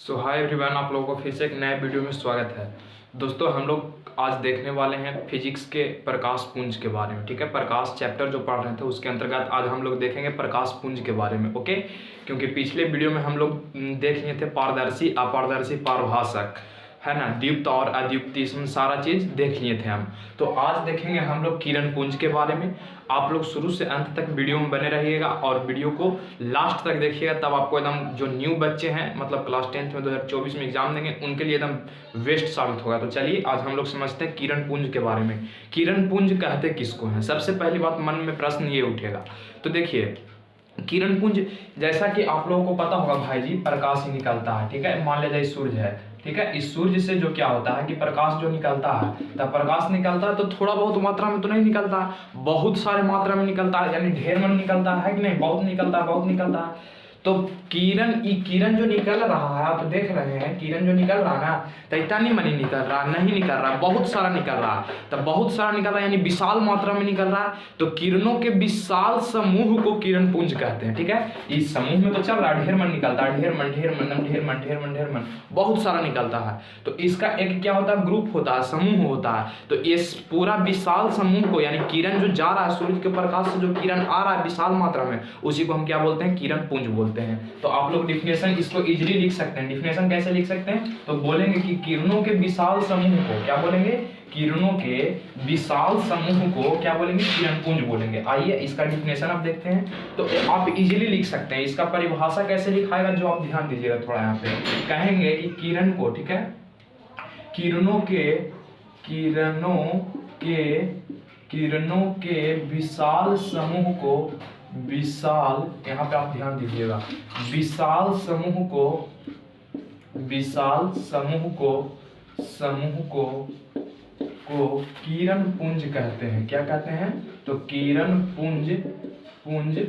सो hi everyone, आप लोगों को फिर से एक नए वीडियो में स्वागत है। दोस्तों, हम लोग आज देखने वाले हैं फिजिक्स के प्रकाश पुंज के बारे में। ठीक है, प्रकाश चैप्टर जो पढ़ रहे थे उसके अंतर्गत आज हम लोग देखेंगे प्रकाश पुंज के बारे में। ओके, क्योंकि पिछले वीडियो में हम लोग देख लिए थे पारदर्शी, अपारदर्शी, पारभाषक, है ना, द्युत और अद्युत, इसमें सारा चीज़ देख लिए थे हम। तो आज देखेंगे हम लोग किरण पुंज के बारे में। आप लोग शुरू से अंत तक वीडियो में बने रहिएगा और वीडियो को लास्ट तक देखिएगा, तब आपको एकदम जो न्यू बच्चे हैं, मतलब क्लास 10th में 2024 में एग्जाम देंगे, उनके लिए एकदम वेस्ट साबित होगा। तो चलिए आज हम लोग समझते हैं किरण पुंज के बारे में। किरण पुंज कहते किसको हैं? सबसे पहली बात मन में प्रश्न ये उठेगा। तो देखिए, किरण पुंज, जैसा कि आप लोगों को पता होगा भाई जी, प्रकाश ही निकलता है। ठीक है, मान लीजिए सूर्य है, ठीक है, इस सूर्य से जो क्या होता है कि प्रकाश जो निकलता है, तब प्रकाश निकलता है तो थोड़ा बहुत मात्रा में तो नहीं निकलता है, बहुत सारे मात्रा में निकलता है, यानी ढेर में निकलता है कि नहीं, बहुत निकलता है, बहुत निकलता है। तो किरण जो निकल रहा है, आप देख रहे हैं किरण जो निकल रहा है ना, तो इतना नहीं निकल रहा, नहीं निकल रहा, बहुत सारा निकल रहा है। तो बहुत सारा निकल रहा है यानी विशाल मात्रा में निकल रहा है। तो किरणों के विशाल समूह को किरण पुंज कहते हैं। ठीक है, इस समूह में तो चल रहा है, ढेर मन निकलता है, ढेर मन, बहुत सारा निकलता है। तो इसका एक क्या होता है, ग्रुप होता है, समूह होता है। तो इस पूरा विशाल समूह को, यानी किरण जो जा रहा है, सूर्य के प्रकाश से जो किरण आ रहा है विशाल मात्रा में, उसी को हम क्या बोलते हैं, किरण पुंज बोलते हैं। तो आप लोग डिफिनेशन इसको इजीली लिख सकते हैं। डिफिनेशन कैसे लिख सकते हैं? तो बोलेंगे कि किरणों के विशाल समूह को क्या बोलेंगे, किरणों के विशाल समूह को क्या बोलेंगे, किरण पुंज बोलेंगे। आइए इसका डिफिनेशन आप देखते हैं। तो आप इजीली लिख सकते हैं। इसका परिभाषा कैसे लिखाएगा, जो आप ध्यान दीजिएगा थोड़ा यहाँ पे। कहेंगे कि किरण को, ठीक है, किरणों के विशाल समूह को, विशाल, यहाँ पे आप ध्यान दीजिएगा, विशाल समूह को किरण पुंज कहते हैं। क्या कहते हैं? तो किरण पुंज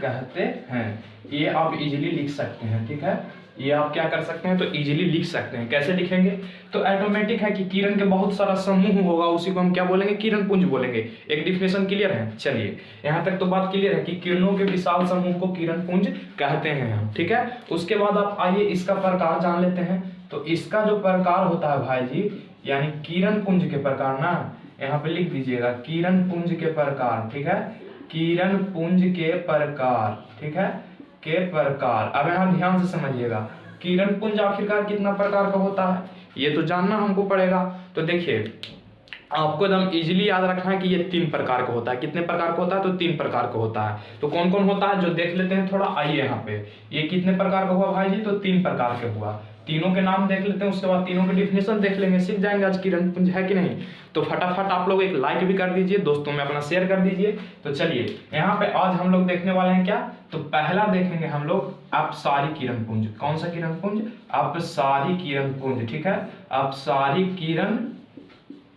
कहते हैं। ये आप इजीली लिख सकते हैं। ठीक है, ये आप क्या कर सकते हैं, तो इजीली लिख सकते हैं। कैसे लिखेंगे? तो ऑटोमेटिक है कि किरण के बहुत सारा समूह होगा, उसी को हम क्या बोलेंगे, किरण पुंज बोलेंगे। एक डिफिनेशन क्लियर है? चलिए यहाँ तक तो बात क्लियर है कि किरणों के विशाल समूह को किरण पुंज कहते हैं हम। ठीक है, उसके बाद आप आइए इसका प्रकार जान लेते हैं। तो इसका जो प्रकार होता है भाई जी, यानी किरण पुंज के प्रकार ना, यहाँ पे लिख दीजिएगा किरण पुंज के प्रकार। ठीक है, किरण पुंज के प्रकार, ठीक है, के प्रकार। अब यहाँ ध्यान से समझिएगा, किरण पुंज आखिरकार कितना प्रकार का होता है, ये तो जानना हमको पड़ेगा। तो देखिए, आपको एकदम इजीली याद रखना है कि ये 3 प्रकार का होता है। कितने प्रकार का होता है? तो 3 प्रकार का होता है। तो कौन कौन होता है, जो देख लेते हैं थोड़ा। आइए यहाँ पे, ये कितने प्रकार का हुआ भाई जी? तो 3 प्रकार के हुआ। तीनों के नाम देख लेते हैं, उसके बाद तीनों के डिफिनेशन देख लेंगे, सीख जाएंगे आज किरण पुंज है कि नहीं। तो फटाफट आप लोग एक लाइक भी कर दीजिए, दोस्तों में अपना शेयर कर दीजिए। तो चलिए यहाँ पे आज हम लोग देखने वाले हैं क्या, तो पहला देखेंगे हम लोग अपसारी किरण पुंज। कौन सा किरण पुंज? अपसारी किरण पुंज। ठीक है, अपसारी किरण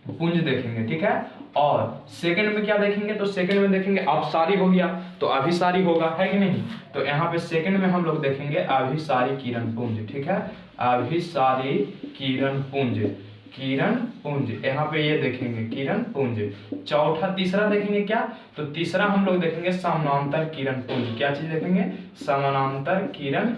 पुंज देखेंगे। ठीक है, और सेकंड में क्या देखेंगे, तो सेकंड में देखेंगे अपसारी हो गया तो अभिसारी होगा, है कि नहीं। तो यहाँ पे सेकंड में हम लोग देखेंगे अभिसारी किरण पुंज। ठीक है, अभिसारी किरण पुंज, किरण पुंज, यहाँ पे ये देखेंगे किरण पुंज। चौथा, तीसरा देखेंगे क्या, तो तीसरा हम लोग देखेंगे समानांतर किरण पुंज। क्या चीज देखेंगे? समानांतर किरण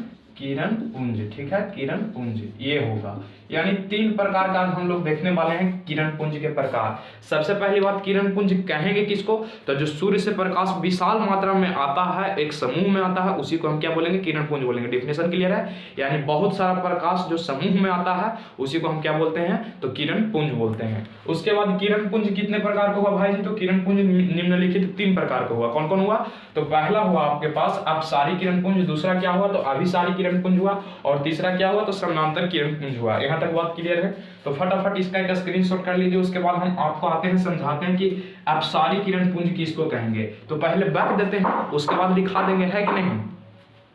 पुंज। ठीक है, किरण पुंज ये होगा। यानी 3 प्रकार का हम लोग देखने वाले हैं किरण पुंज के प्रकार। सबसे पहली बात, किरण पुंज कहेंगे किसको, तो जो सूर्य से प्रकाश विशाल मात्रा में आता है, एक समूह में आता है, उसी को हम क्या बोलेंगे, किरण पुंज बोलेंगे। डिफिनेशन क्लियर है? यानी बहुत सारा प्रकाश जो समूह में आता है, उसी को हम क्या बोलते हैं, तो किरण पुंज बोलते हैं। उसके बाद किरण पुंज कितने प्रकार का हुआ भाई जी? तो किरण पुंज निम्नलिखित 3 प्रकार का हुआ। कौन कौन हुआ? तो पहला हुआ आपके पास अपसारी किरण पुंज, दूसरा क्या हुआ, तो अभिसारी किरण पुंज हुआ, और तीसरा क्या हुआ, तो समानांतर किरण पुंज हुआ। यहाँ तक बात क्लियर है? तो फटाफट इसका एक स्क्रीनशॉट कर लीजिए। उसके बाद हम आपको आते हैं, समझाते हैं कि अपसारी किरण पुंज किसको कहेंगे। तो पहले बैक देते हैं, उसके बाद लिखा देंगे, है कि नहीं।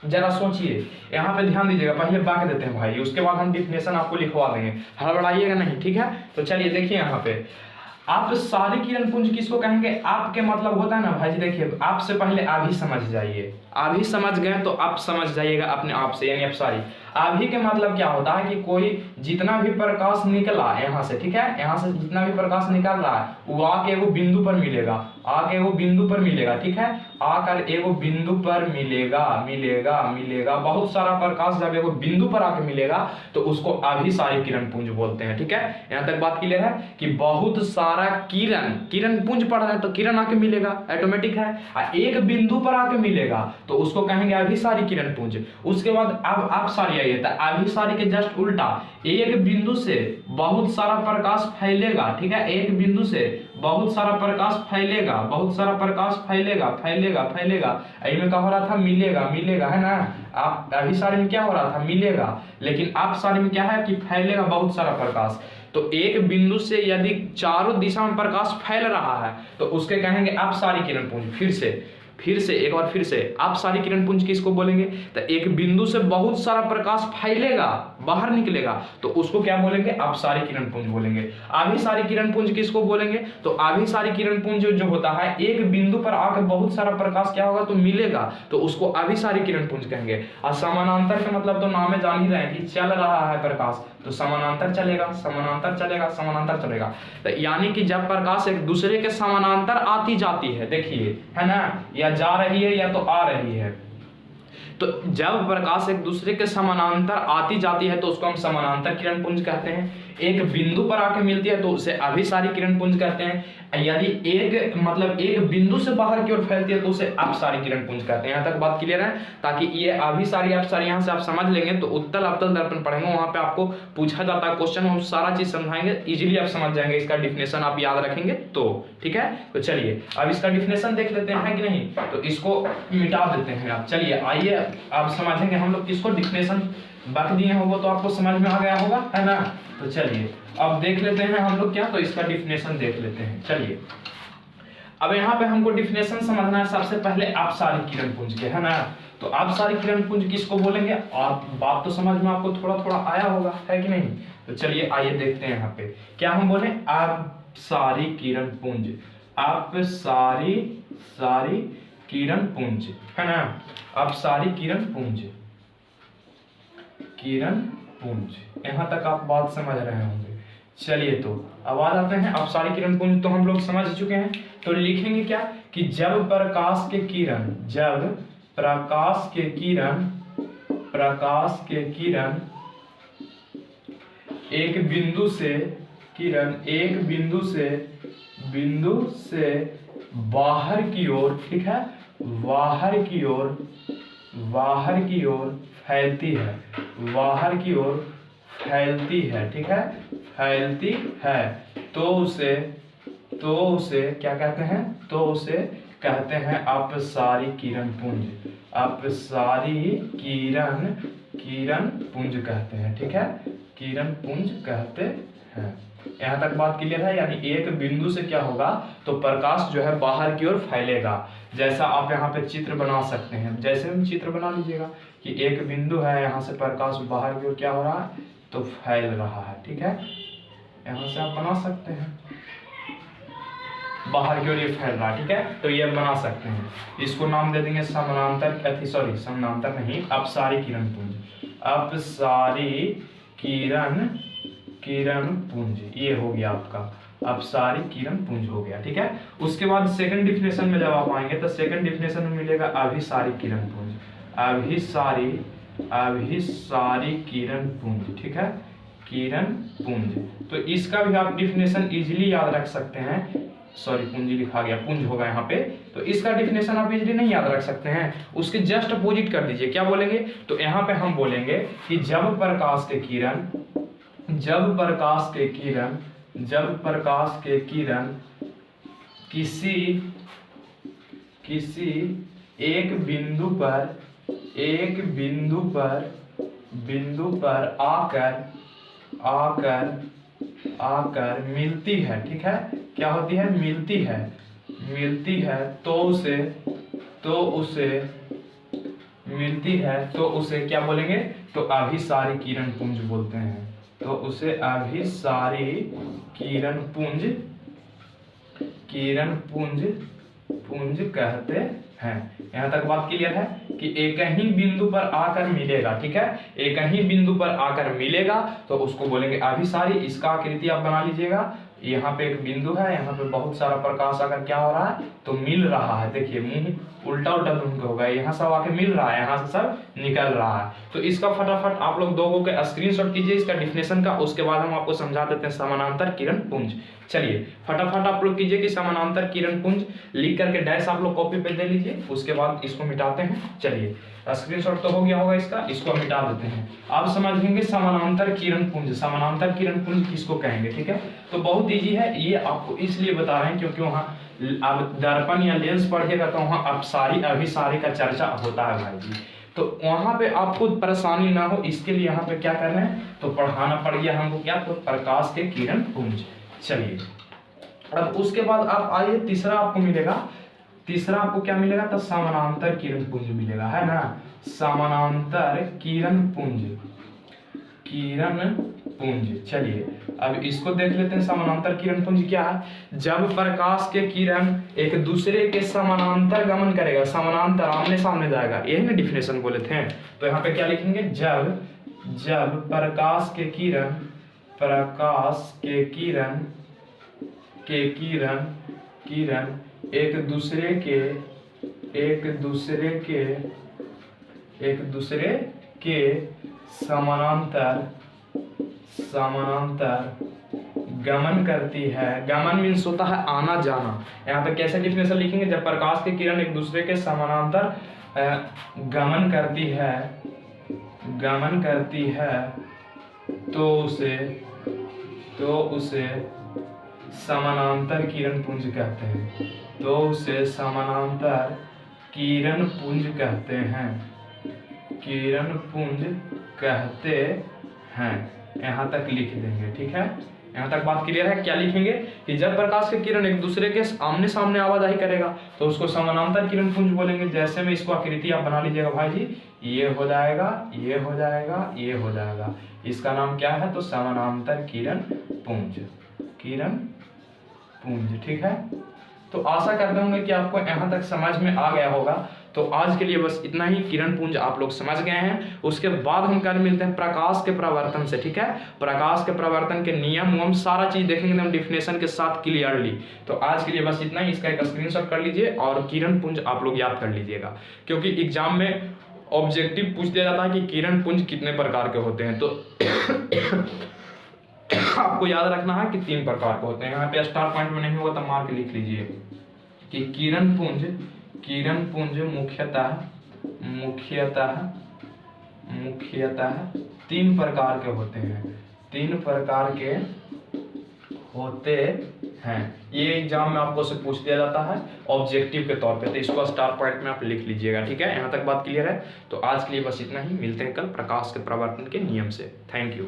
जरा सोचिए, यहाँ पे ध्यान दीजिएगा, पहले बैक देते हैं भाई, उसके बाद हम डिफिनेशन आपको लिखवा देंगे, हड़बड़ाइएगा नहीं। ठीक है, तो चलिए देखिए यहाँ पे आप सारी किरण पुंज किसको कहेंगे। आपके मतलब होता है ना भाई जी, देखिए आपसे पहले आभी समझ जाइए, आभी समझ गए तो आप समझ जाइएगा अपने आप से, यानी अपसारी। आभी के मतलब क्या होता है कि कोई जितना भी प्रकाश निकला यहाँ से, ठीक है, यहाँ से जितना भी प्रकाश निकल रहा है वो आके एगो बिंदु पर मिलेगा, आके एगो बिंदु पर मिलेगा, ठीक है, आकर एगो बिंदु पर मिलेगा, मिलेगा मिलेगा बहुत सारा प्रकाश जब एगो बिंदु पर आके मिलेगा तो उसको अभिसारी किरण पुंज बोलते हैं, ठीक है। यहाँ तक बात क्लियर है कि बहुत सारा किरण, किरण पुंज पड़ रहा है तो किरण आके मिलेगा, ऑटोमेटिक है, एक बिंदु पर आके मिलेगा तो उसको कहेंगे अभिसारी किरण पुंज। उसके बाद अब अपसारी आइए, तो अभिसारी के जस्ट उल्टा, एक बिंदु से बहुत सारा प्रकाश फैलेगा, ठीक है, एक बिंदु से बहुत सारा प्रकाश फैलेगा, बहुत सारा प्रकाश फैलेगा फैलेगा फैलेगा, में क्या हो रहा था, मिलेगा मिलेगा, है ना। आप अभिसारी में क्या हो रहा था, मिलेगा, लेकिन अपसारी में क्या है कि फैलेगा बहुत सारा प्रकाश। तो एक बिंदु से यदि चारों दिशा में प्रकाश फैल रहा है तो उसके कहेंगे अपसारी किरण पुंज। फिर से एक बार फिर से अपसारी किरण पुंज किसको बोलेंगे, तो एक बिंदु से बहुत सारा प्रकाश फैलेगा, बाहर निकलेगा तो उसको क्या बोलेंगे, अपसारी किरण पुंज बोलेंगे। अभिसारी किरण पुंज किसको बोलेंगे, तो अभिसारी किरण पुंज जो होता है एक बिंदु पर आकर बहुत सारा प्रकाश क्या होगा तो मिलेगा तो उसको अभिसारी किरण पुंज कहेंगे। और समानांतर का मतलब तो नाम में जान ही रहे हैं कि चल रहा है प्रकाश तो समानांतर चलेगा, समानांतर चलेगा, समानांतर चलेगा। तो यानी कि जब प्रकाश एक दूसरे के समानांतर आती जाती है, देखिए है ना, या जा रही है या तो आ रही है, तो जब प्रकाश एक दूसरे के समानांतर आती जाती है तो उसको हम समानांतर किरण पुंज कहते हैं। एक बिंदु पर आके मिलती है तो उसे अभिसारी किरण पुंज कहते हैं। यदि एक बिंदु से बाहर की ओर फैलती है तो उसे अपसारी किरण पुंज कहते हैं। यहाँ तक बात क्लियर है, ताकि ये अभिसारी अपसारी यहाँ से आप समझ लेंगे तो उत्तल अवतल दर्पण पढ़ेंगे, वहां पे आपको पूछा जाता है क्वेश्चन, हम सारा चीज समझाएंगे, इजीली आप समझ जाएंगे, इसका डिफिनेशन आप याद रखेंगे तो, ठीक है। तो चलिए अब इसका डिफिनेशन देख लेते हैं कि नहीं, तो इसको मिटा देते हैं आप। चलिए आइए आप समझेंगे, हम लोग किसको डिफिनेशन बाकी दिए होगा तो आपको समझ में आ गया होगा, है ना। तो चलिए अब देख लेते हैं हम लोग क्या, तो इसका डिफिनेशन देख लेते हैं। चलिए अब यहाँ पे हमको डिफिनेशन समझना है सबसे पहले अपसारी किरण पुंज के, है ना। तो अपसारी किरण पुंज किसको बोलेंगे, और बात तो समझ में आपको थोड़ा थोड़ा आया होगा, है कि नहीं। तो चलिए आइए देखते हैं यहाँ पे क्या हम बोले, अपसारी किरण पुंज, अपसारी किरण पुंज, है ना, अपसारी किरण पुंज, किरण पुंज। यहां तक आप बात समझ रहे होंगे। चलिए तो अब आ जाते हैं अपसारी किरण पुंज, तो हम लोग समझ चुके हैं। तो लिखेंगे क्या कि जब प्रकाश के किरण एक बिंदु से बाहर की ओर, ठीक है, बाहर की ओर फैलती है, ठीक है, फैलती है तो उसे क्या कहते हैं, तो उसे कहते हैं अपसारी किरण पुंज, अपसारी किरण पुंज कहते हैं, ठीक है, किरण पुंज कहते हैं। यहाँ तक बात क्लियर है। यानी एक बिंदु से क्या होगा तो प्रकाश जो है बाहर की ओर फैलेगा। जैसा आप यहाँ पे चित्र बना सकते हैं, जैसे हम चित्र बना लीजिएगा कि एक बिंदु है, यहाँ से प्रकाश बाहर की ओर क्या हो रहा है तो फैल रहा है, ठीक है, यहाँ से आप बना सकते हैं बाहर की ओर ये फैल रहा है, ठीक है। तो ये बना सकते हैं, इसको नाम दे देंगे समानांतर नहीं, अपसारी किरण पुंज, अपसारी किरण पुंज, ये हो गया आपका अपसारी किरण पुंज हो गया, ठीक है। उसके बाद सेकंड डिफिनेशन में जब आप आएंगे तो सेकंड डिफिनेशन में मिलेगा अभिसारी किरण पुंज, अभिसारी किरण पुंज, ठीक है, किरण पुंज। तो इसका भी आप डिफिनेशन इजीली याद रख सकते हैं, सॉरी पूंजी लिखा गया, पुंज होगा यहाँ पे। तो इसका डिफिनेशन आप इजीली नहीं याद रख सकते हैं, उसके जस्ट अपोजिट कर दीजिए। क्या बोलेंगे तो यहाँ पे हम बोलेंगे कि जब प्रकाश के किरण किसी एक बिंदु पर आकर मिलती है, ठीक है, क्या होती है, मिलती है तो उसे क्या बोलेंगे तो अभिसारी किरण पुंज बोलते हैं, तो उसे अभिसारी किरण पुंज कहते हैं। यहाँ तक बात क्लियर है कि एक ही बिंदु पर आकर मिलेगा, ठीक है, एक ही बिंदु पर आकर मिलेगा तो उसको बोलेंगे अभिसारी। इसका आकृति आप बना लीजिएगा, यहाँ पे एक बिंदु है, यहाँ पे बहुत सारा प्रकाश अगर क्या हो रहा है तो मिल रहा है, देखिए मुंह उल्टा उल्टा घूम के होगा, यहाँ सब आके मिल रहा है, यहाँ से सब निकल रहा है। तो इसका फटाफट आप लोग दोगों के स्क्रीनशॉट कीजिए इसका डिफिनेशन का, उसके बाद हम आपको समझा देते हैं समानांतर किरण पुंज। चलिए फटाफट आप लोग कीजिए कि समानांतर किरण पुंज लिख करके डैश आप लोग कॉपी पे दे लीजिए, उसके बाद इसको मिटाते हैं। चलिए स्क्रीनशॉट तो हो गया होगा इसका, इसको मिटा देते हैं। आप समझेंगे समानांतर किरण पुंज, समानांतर किरण पुंज किसको कहेंगे, ठीक है। तो बहुत इजी है, ये आपको इसलिए बता रहे हैं क्योंकि वहाँ आप दर्पण या लेंस पढ़िएगा तो वहाँ अपसारी अभिसारी का चर्चा होता है भाई जी, तो वहाँ पे आपको परेशानी ना हो इसके लिए यहाँ पे क्या कर रहे हैं तो पढ़ाना पड़ गया हमको क्या, तो प्रकाश के किरण पुंज। चलिए अब उसके बाद आप आइए तीसरा आपको मिलेगा, तीसरा आपको क्या मिलेगा तो समानांतर किरण पुंज मिलेगा, है ना। समानांतर किरण पुंज, किरण पुंज। चलिए अब इसको देख लेते हैं, समानांतर किरण पुंज क्या है, जब प्रकाश के किरण एक दूसरे के समानांतर गमन करेगा, समानांतर आमने सामने जाएगा, यही ना डिफिनेशन बोले थे। तो यहाँ पे क्या लिखेंगे, जब प्रकाश के किरण, प्रकाश के किरण एक दूसरे के समानांतर गमन करती है, गमन मीन्स होता है आना जाना। यहाँ पे कैसे डिफिनेशन लिखेंगे, जब प्रकाश की किरण एक दूसरे के समानांतर गमन करती है तो उसे समानांतर किरण पुंज कहते हैं, तो उसे समानांतर किरण पुंज कहते हैं, किरण पुंज कहते हैं। यहाँ तक लिख देंगे, ठीक है, यहाँ तक बात क्लियर है। क्या लिखेंगे कि जब प्रकाश के किरण एक दूसरे के आमने सामने आवाजाही करेगा तो उसको समानांतर किरण पुंज बोलेंगे। जैसे में इसको आकृति आप बना लीजिएगा भाई जी, ये हो जाएगा, ये हो जाएगा, ये हो जाएगा, इसका नाम क्या है तो समानांतर किरण पुंज, किरण पुंज, ठीक है। तो आशा करते होंगे कि आपको यहाँ तक समझ में आ गया होगा। तो आज के लिए बस इतना ही, किरण पुंज आप लोग समझ गए हैं। उसके बाद हम कल मिलते हैं प्रकाश के प्रवर्तन से, ठीक है। प्रकाश के प्रवर्तन के नियम हम सारा चीज देखेंगे हम डिफिनेशन के साथ क्लियरली। तो आज के लिए बस इतना ही, इसका एक स्क्रीनशॉट कर लीजिए और किरण पुंज आप लोग याद कर लीजिएगा, क्योंकि एग्जाम में ऑब्जेक्टिव पूछ दिया जाता है कि किरण पुंज कितने प्रकार के होते हैं। तो आपको याद रखना है कि 3 प्रकार के होते हैं। यहाँ पे स्टार पॉइंट में नहीं होगा तो मार्क लिख लीजिए कि किरण पुंज मुख्यतः 3 प्रकार के होते हैं, 3 प्रकार के होते हैं। ये एग्जाम में आपको से पूछ दिया जाता है ऑब्जेक्टिव के तौर पे, तो इसको स्टार पॉइंट में आप लिख लीजिएगा, ठीक है। यहाँ तक बात क्लियर है। तो आज के लिए बस इतना ही, मिलते हैं कल प्रकाश के प्रवर्तन के नियम से। Thank you.